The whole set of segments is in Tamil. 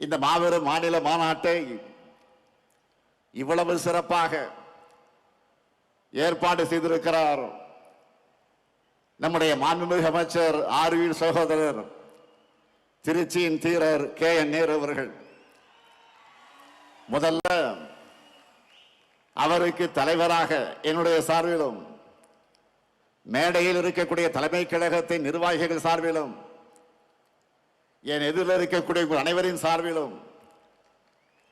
இந்த மாபெரும் மாநில மாநாட்டை இவ்வளவு சிறப்பாக ஏற்பாடு செய்திருக்கிறார் நம்முடைய மாண்புமிகு அமைச்சர் ஆர்வி சகோதரர் திருச்சியின் தீரர் KN நேரு அவர்கள். முதல்ல அவருக்கு தலைவராக என்னுடைய சார்பிலும் மேடையில் இருக்கக்கூடிய தலைமை கழகத்தின் நிர்வாகிகள் சார்பிலும் என் எதிரில் இருக்கக்கூடிய அனைவரின் சார்பிலும்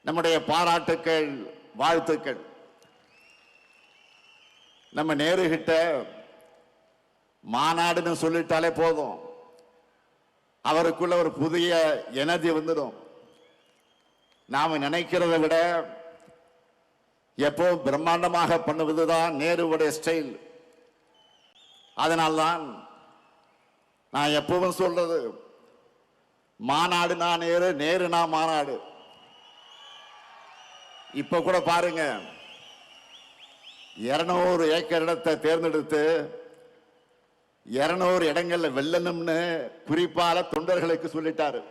நம்முடைய பாராட்டுக்கள், வாழ்த்துக்கள். நம்ம நேரு கிட்ட மாநாடுன்னு சொல்லிட்டாலே போதும், அவருக்குள்ள ஒரு புதிய எனர்ஜி வந்துடும். நாம நினைக்கிறத விட எப்போ பிரம்மாண்டமாக பண்ணுவதுதான் நேருவுடைய ஸ்டைல். அதனால்தான் நான் எப்பவும் சொல்றது, மாநாடு நான் நேரு, நேரு நான் மாநாடு. இப்ப கூட பாருங்க, 200 ஏக்கர் இடத்தை தேர்ந்தெடுத்து 200 இடங்கள்ல வெல்லணும்னு குறிப்பால தொண்டர்களுக்கு சொல்லிட்டாரு.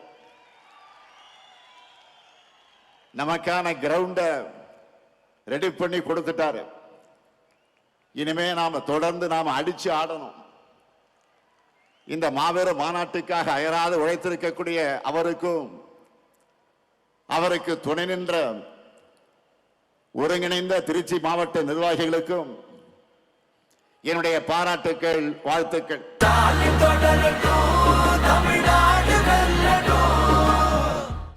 நமக்கான கிரவுண்ட ரெடி பண்ணி கொடுத்துட்டாரு. இனிமே நாம தொடர்ந்து நாம அடிச்சு ஆடணும். இந்த மாபெரும் மாநாட்டுக்காக அயராது உழைத்திருக்கக்கூடிய அவருக்கும் அவருக்கு துணை நின்ற ஒருங்கிணைந்த திருச்சி மாவட்ட நிர்வாகிகளுக்கும் என்னுடைய பாராட்டுக்கள், வாழ்த்துக்கள்.